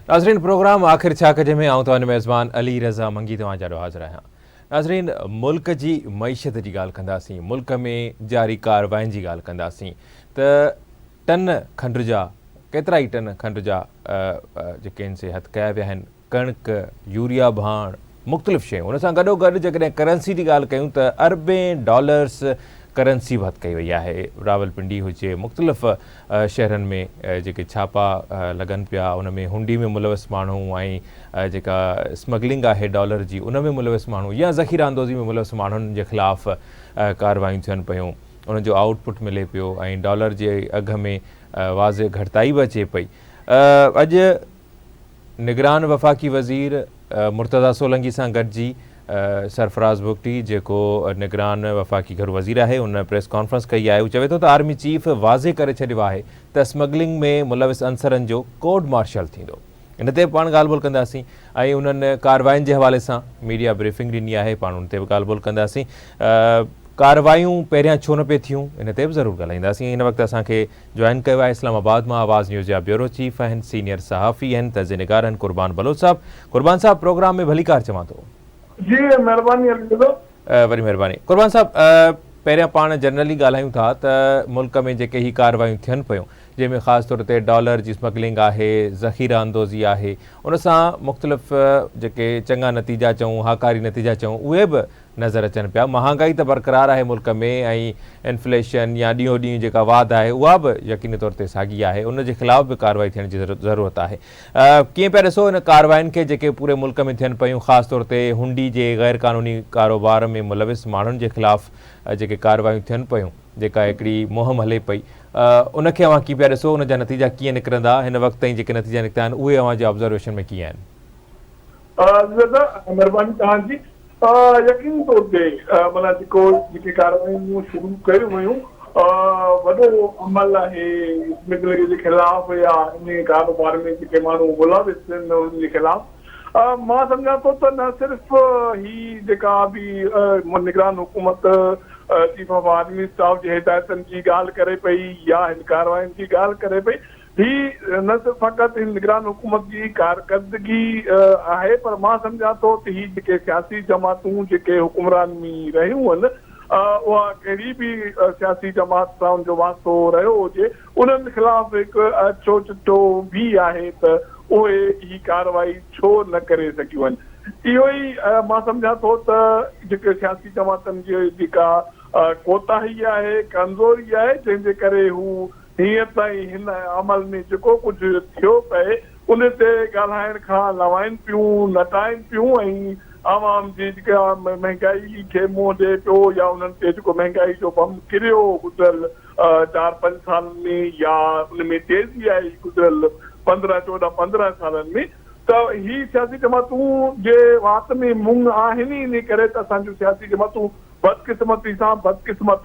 नाज़रीन प्रोग्राम आखिर छा कजे में आऊं तव्हांजो मेज़बान अली रज़ा मंगी तव्हां जाॾो हाज़िर आहियां। नाज़रीन मुल्क जी मईशत जी ॻाल्हि कंदासीं, मुल्क में जारी कार्रवाइनि जी ॻाल्हि कंदासीं त टन खंड जा केतिरा ई टन खंड जा जेके आहिनि से हथ कया विया आहिनि। कणिक, यूरिया भाण, मुख़्तलिफ़ शयूं। उन सां गॾोगॾु जेकॾहिं करंसी जी ॻाल्हि कयूं त अरबें डॉलर्स करंसी बि हथ कई वई आहे। रावलपिंडी हुजे, मुख़्तलिफ़ शहरनि में जेके छापा लॻनि पिया, उन में हुंडी में मुलविस माण्हू ऐं जेका स्मगलिंग आहे डॉलर जी उन में मुलविस माण्हू या ज़ख़ीरा अंदोज़ी में मुलविस माण्हुनि जे ख़िलाफ़ कार्रवायूं थियनि पियूं। उन जो आउटपुट मिले पियो ऐं डॉलर जे अघ में वाज़े घटिताई बि अचे पई। अॼु निगरान वफ़ाक़ी वज़ीर मुर्तज़ा सोलंकी सां गॾिजी सरफराज़ बुगटी जेको निगरान वफ़ाक़ी घरू वज़ीर आहे उन प्रेस कॉन्फ्रेंस कई आहे। हू चवे थो त आर्मी चीफ वाज़े करे छॾियो आहे त स्मगलिंग में मुलविस अंसरनि जो कोर्ट मार्शल थींदो। इन ते पाण ॻाल्हि ॿोल कंदासीं ऐं उन्हनि कार्रवाइनि जे हवाले सां मीडिया ब्रीफिंग ॾिनी आहे, पाण उन ते बि ॻाल्हि ॿोल कंदासीं। कार्रवायूं पहिरियां छो न पिए थियूं इन ते बि ज़रूरु ॻाल्हाईंदासीं। हिन वक़्तु असांखे जॉइन कयो आहे इस्लामाबाद मां आवाज़ न्यूज़ जा ब्यूरो चीफ आहिनि, सीनियर सहाफ़ी आहिनि, तर्ज़ निगार आहिनि कुर्बान बलोच साहब। कुर्बान साहब प्रोग्राम में भली कार चवां थो। जी महिरबानी वरी महिरबानी। कुर्बान साहब पहिरियां पाण जनरली ॻाल्हायूं था त मुल्क में जेके ही कार्रवायूं थियनि पियूं जंहिंमें ख़ासि तौर ते डॉलर जी स्मगलिंग आहे, ज़ख़ीरा अंदोज़ी आहे, उन सां मुख़्तलिफ़ जेके चङा नतीजा चऊं, हाकारी नतीजा चऊं, उहे बि नज़र अचनि पिया। महांगाई त बरक़रार आहे मुल्क में ऐं इन्फ्लेशन या ॾींहों ॾींहुं जेका वाध आहे उहा बि यकीनी तौर ते साॻी आहे। उन जे ख़िलाफ़ बि कार्रवाई थियण जी ज़रूरत आहे। कीअं पिया ॾिसो इन कार्रवाइनि खे जेके पूरे मुल्क में थियनि पियूं, ख़ासि तौर ते हुंडी जे ग़ैर क़ानूनी कारोबार में मुलविस माण्हुनि जे ख़िलाफ़ जेके कार्रवायूं थियनि पियूं, जेका हिकिड़ी मुहिम हले पई, उनखे अव्हां कीअं पिया ॾिसो? उन जा नतीजा कीअं निकिरंदा? हिन वक़्त ताईं जेके नतीजा निकिता आहिनि उहे अव्हां जे ऑब्ज़र्वेशन में कीअं आहिनि? महिरबानी तव्हांजी। यकीन तौर ते माना जेके कार्रवायूं शुरू कयूं वयूं, वॾो अमल आहे स्मगलिंग जे ख़िलाफ़ या इन कारोबार में जेके माण्हू मुलविस आहिनि उन्हनि जे ख़िलाफ़। मां सम्झां थो त न सिर्फ़ु ही जेका बि निगरान हुकूमत चीफ ऑफ आर्मी स्टाफ जी हिदायतनि जी ॻाल्हि करे पई या हिन कार्रवाइनि जी ॻाल्हि करे पई, ही न सिर्फ़ु फ़क़ति हिन निगरान हुकूमत जी कारकर्दगी आहे, पर मां सम्झां थो त ही जेके सियासी जमातूं जेके हुकुमरान में रहियूं आहिनि, उहा कहिड़ी बि सियासी जमात सां उनजो वास्तो रहियो हुजे, उन्हनि ख़िलाफ़ हिकु अछो चिटो बि आहे त उहे ही कार्रवाई छो न करे सघियूं आहिनि। इहो ई मां सम्झां थो त जेके सियासी जमातनि जी जेका कोताही आहे, कमज़ोरी आहे, जंहिंजे करे हू हींअर ताईं हिन अमल में जेको कुझु थियो पए उन ते ॻाल्हाइण खां लवाइनि पियूं, नटाइनि पियूं ऐं आवाम जी जेका महांगाई खे मुंहुं ॾिए पियो या उन्हनि ते जेको महांगाई जो बम किरियो गुज़िरियल 4-5 सालनि में या उन में तेज़ी आई गुज़िरियल 15 सालनि में, त ही सियासी जमातूं जे वात में मुंग आहिनि। इन करे त असांजूं सियासी जमातूं बदकिस्मती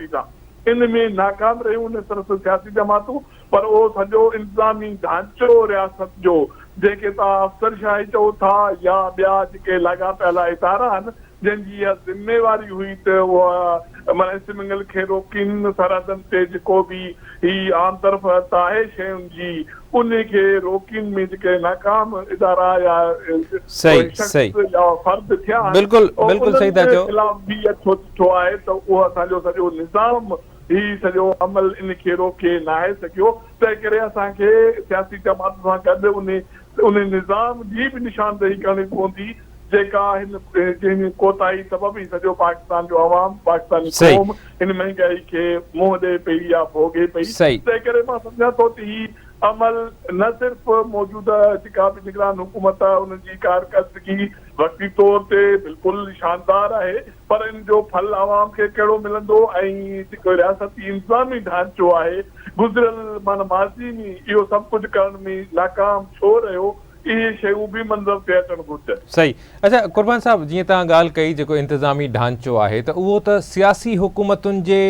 सां इन में नाकाम रहियूं। न सिर्फ़ु सियासी जमातूं पर उहो सॼो इंतज़ामी ढांचो रियासत जो जंहिंखे तव्हां अफ़सरशाही चओ था या ॿिया जेके लाॻापियल इदारा आहिनि जंहिंजी इहा ज़िम्मेवारी हुई त उहा माना स्मगलिंग खे रोकीनि, सरहदनि ते जेको बि ही आम तरफ़ आहे शयुनि जी उनखे रोकीनि में जेके नाकाम इदारा या फर्द थिया खिलाफ़ बि अछो चिठो आहे त उहो असांजो सॼो निज़ाम ही सॼो अमल इनखे रोके न आहे सघियो। तंहिं करे असांखे सियासी जमात सां गॾु उन निज़ाम जी बि निशानदेही करणी पवंदी जेका हिन जंहिंजी कोताही सबबु ई सॼो पाकिस्तान जो अवाम, पाकिस्तानी क़ौम हिन महांगाई खे मुंहुं ॾिए पई या भोगे पई। तंहिं करे मां सम्झां थो त ही अमल न सिर्फ़ु मौजूदा जेका बि निगरान हुकूमत आहे उनजी कारकर्दगी वक़्ती तौर ते बिल्कुलु शानदार आहे, पर इन जो फल आवाम खे कहिड़ो मिलंदो ऐं जेको रियासती इंतज़ामी ढांचो आहे गुज़िरियल माना माज़ी में इहो सभु कुझु करण में नाकाम छो रहियो, इहे शयूं बि मंज़र ते अचणु घुरिजनि। सही। अच्छा कुर्बान साहब, जीअं तव्हां ॻाल्हि कई जेको इंतज़ामी ढांचो आहे त उहो त सियासी हुकूमतुनि जे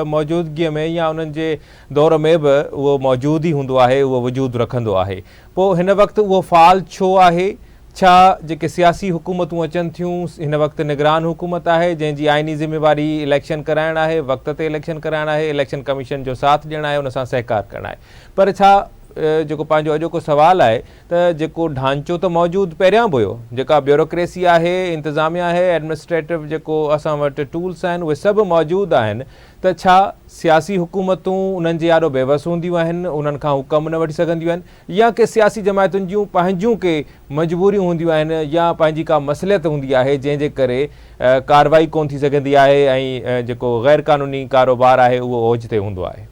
मौजूदगीअ में या उन्हनि जे दौर में बि उहो मौजूदु ई हूंदो आहे, उहो वजूदु रखंदो आहे। पोइ हिन वक़्तु उहो फ़ाल छो आहे? छा जेके सियासी हुकूमतूं अचनि थियूं, हिन वक़्तु निगरान हुकूमत आहे जंहिंजी आइनी ज़िम्मेवारी इलेक्शन कराइणु आहे, वक़्त ते इलेक्शन कराइणु आहे, इलेक्शन कमीशन जो साथ ॾियणु आहे, उन सां सहकार करणु आहे, पर छा जेको पंहिंजो अॼोको सुवाल आहे त जेको ढांचो त मौजूदु पहिरियां बि हुयो, जेका ब्यूरोक्रेसी आहे, इंतिज़ामिया आहे, एडमिनिस्ट्रेटिव जेको असां वटि टूल्स आहिनि उहे सभु मौजूदु आहिनि, त छा सियासी हुकूमतूं उन्हनि जे आॾो बेवस हूंदियूं आहिनि, उन्हनि खां हू कमु न वठी सघंदियूं आहिनि, या के सियासी जमायतुनि जूं पंहिंजूं के मजबूरियूं हूंदियूं आहिनि, या पंहिंजी का मसलियत हूंदी आहे जंहिंजे करे कार्रवाई कोन थी सघंदी आहे ऐं जेको गैर क़ानूनी कारोबार आहे उहो ओज ते हूंदो आहे?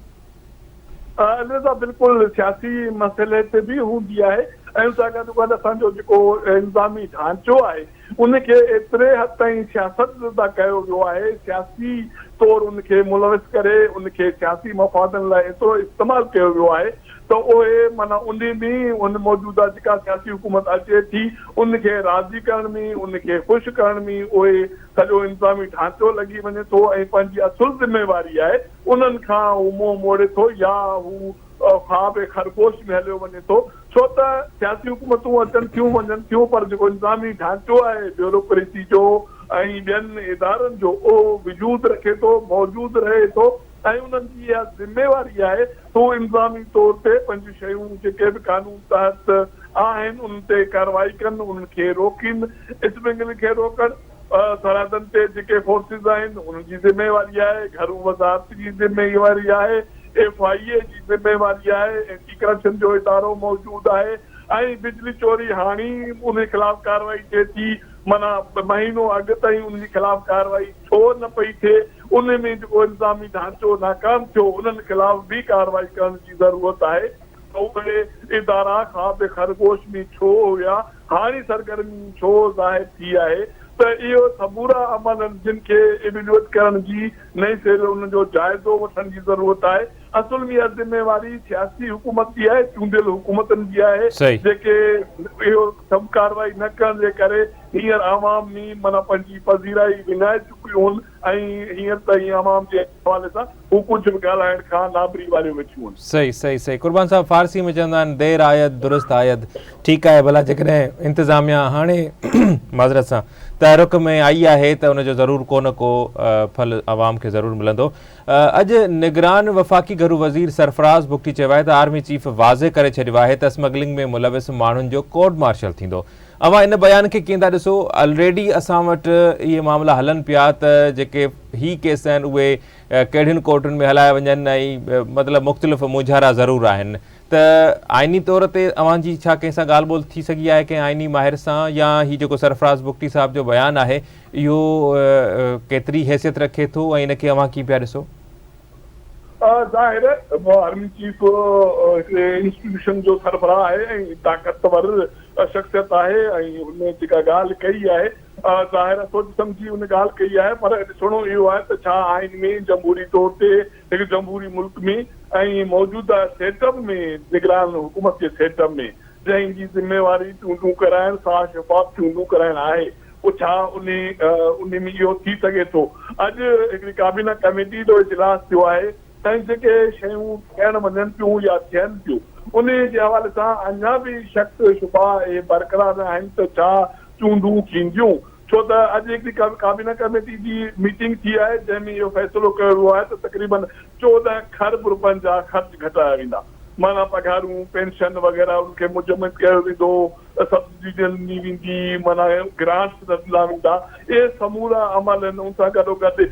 बिल्कुलु सियासी मसइले ते बि हूंदी आहे ऐं सां गॾु असांजो जेको इंतिज़ामी ढांचो आहे उनखे एतिरे हद ताईं सियासत था कयो वियो आहे, सियासी तौरु उनखे मुलविस करे उनखे सियासी मफ़ादनि लाइ एतिरो इस्तेमालु कयो वियो आहे त उहे माना उन में उन मौजूदा जेका सियासी हुकूमत अचे थी उनखे राज़ी करण में, उनखे ख़ुशि करण में उहे सॼो इंतिज़ामी ढांचो लॻी वञे थो ऐं पंहिंजी असुल ज़िम्मेवारी आहे उन्हनि खां हू मुंहुं मोड़े थो या हू ख़्वाब खरगोश में हलियो वञे थो, छो त सियासी हुकूमतूं अचनि थियूं वञनि थियूं पर जेको इंतिज़ामी ढांचो आहे ब्यूरोक्रेसी जो ऐं ॿियनि इदारनि जो उहो वजूद रखे थो, मौजूदु रहे थो ऐं उन्हनि जी इहा ज़िम्मेवारी आहे तो इंतिज़ामी तौर ते पंहिंजूं शयूं जेके बि कानून तहत आहिनि उन ते कार्रवाई कनि, उनखे रोकीनि, स्मगलिंग खे रोकनि, सरहदनि ते जेके फोर्सिस आहिनि उन्हनि जी ज़िम्मेवारी आहे, घरू वज़ारत जी ज़िम्मेवारी आहे, FIA जी ज़िम्मेवारी आहे, एंटी करप्शन जो इदारो मौजूदु आहे ऐं बिजली चोरी हाणे उन ख़िलाफ़ कार्रवाई थिए थी, माना महीनो अॻु ताईं उन जे ख़िलाफ़ कार्रवाई छो न पई थिए, उन में जेको इंतिज़ामी ढांचो नाकाम थियो उन्हनि ख़िलाफ़ बि कार्रवाई करण जी ज़रूरत आहे। उहे इदारा ख़्वाब खरगोश में छो हुया, हाणे सरगर्मी छो ज़ाहिर थी आहे त इहो सबूरा अमल आहिनि जिन खे इवेल्युएट करण जी नई सिरे उनजो जाइज़ो वठण जी ज़रूरत आहे। असुल में इहा ज़िम्मेवारी सियासी हुकूमत जी आहे, चूंडियल हुकूमतनि जी आहे जेके इहो सभु कार्रवाई न करण जे करे हींअर आवाम में माना पंहिंजी पज़ीराई विञाए चुकियूं आहिनि ऐं हींअर ताईं आवाम जे हवाले सां हू कुझु बि ॻाल्हाइण खां नाबरी वारियूं वेठियूं आहिनि। सही सही सही कुर्बान साहब, फारसी में चवंदा आहिनि देर आयत दुरुस्त आयत, ठीकु आहे भला जेकॾहिं इंतिज़ामिया हाणे माज़रत सां तहरुक में आई आहे त उनजो ज़रूरु को न को फल आवाम खे ज़रूरु मिलंदो। अॼु निगरान वफ़ाक़ी घरू वज़ीर सरफराज़ बुगटी चयो आहे त आर्मी चीफ वाज़े करे छॾियो आहे त स्मगलिंग में मुलविस माण्हुनि जो कोर्ट मार्शल थींदो। अवां इन बयान खे कीअं था ॾिसो? ऑलरेडी असां वटि इहे मामला हलनि पिया त जेके ही केस आहिनि उहे कहिड़ियुनि कोर्टुनि में हलाए वञनि ऐं मतिलबु मुख़्तलिफ़ मुझारा ज़रूरु आहिनि, त आइनी तौर ते अवां जी छा कंहिं सां ॻाल्हि ॿोल थी सघी आहे कंहिं आइनी माहिर सां, या ही जेको सरफराज़ बुगटी साहिब जो बयानु आहे इहो केतिरी हैसियत रखे थो ऐं इनखे अवां कीअं पिया ॾिसो? ज़ाहिर आहे आर्मी चीफ इंस्टीट्यूशन जो सरबराह आहे ऐं ताक़तवर शख़्सियत आहे ऐं हुन जेका ॻाल्हि कई आहे ज़ाहिर सोच सम्झी हुन ॻाल्हि कई आहे, पर ॾिसणो इहो आहे त छा आइन में जमहूरी तौर ते हिकु जमहूरी मुल्क में ऐं मौजूदा सेटअप में निगरान हुकूमत जे सेटअप में जंहिंजी ज़िम्मेवारी चूंडूं कराइण सां शफ़ाफ़ चूंडूं कराइण आहे, पोइ छा उन में इहो थी सघे थो? अॼु हिकिड़ी काबीना कमेटी जो इजलास थियो आहे ऐं जेके शयूं थियण वञनि पियूं या थियनि थियूं उन जे हवाले सां अञा बि शक शुबा ऐं बरक़रार आहिनि त छा चूंडूं थींदियूं, छो त अॼु हिकिड़ी काबीना कमेटी जी मीटिंग थी आहे जंहिंमें इहो फ़ैसिलो कयो वियो आहे त तक़रीबन 14 खरब रुपयनि जा ख़र्च घटाया वेंदा, माना पघारूं पेंशन वग़ैरह उनखे मुजमिद कयो वेंदो, सब्सिडी ॾिनी वेंदी, माना ग्रांट्स ॾिना वेंदा, इहे समूरा अमल आहिनि। उन सां गॾोगॾु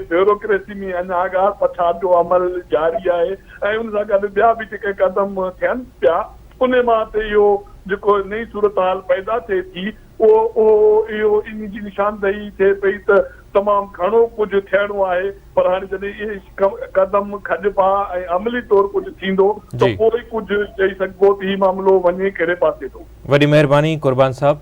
ब्यूरोक्रेसी में अञा अॻाड़ पछाड़ जो अमल जारी आहे ऐं उन सां गॾु ॿिया बि जेके क़दम थियनि पिया उन मां ते इहो जेको नई सूरत हाल पैदा थिए थी इहो इन जी निशानदेही थिए पई त तमामु घणो कुझु थियणो आहे, पर हाणे जॾहिं इहे क़दम खॼिबा ऐं अमली तौरु कुझु थींदो त पोइ कुझु चई सघिबो त हीउ मामिलो वञे कहिड़े पासे थो। वॾी महिरबानी कुर्बान साहब,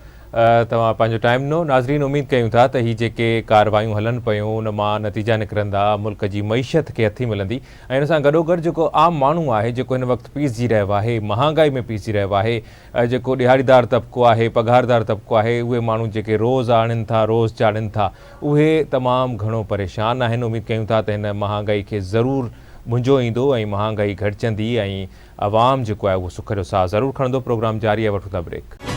तव्हां पंहिंजो टाइम ॾिनो। नाज़रीन, उमेद कयूं था त ही जेके कार्रवायूं हलनि पियूं उन मां नतीजा निकिरंदा, मुल्क जी मईशत खे हथी मिलंदी ऐं इन सां गॾोगॾु जेको आम माण्हू आहे जेको हिन वक़्तु पीसिजी रहियो आहे, महांगाई में पीसिजी रहियो आहे, जेको ॾिहाड़ीदार तबिको आहे, पघारदार तबिको आहे, उहे माण्हू जेके रोज़ आणनि था, रोज़ चाढ़नि था, उहे तमामु घणो परेशान आहिनि। उमेद कयूं था त हिन महांगाई खे ज़रूरु मुंहिंजो ईंदो ऐं महांगाई घटिजंदी ऐं आवाम जेको आहे उहो सुख जो साह ज़रूरु खणंदो। प्रोग्राम जारी आहे, वठूं था ब्रेक।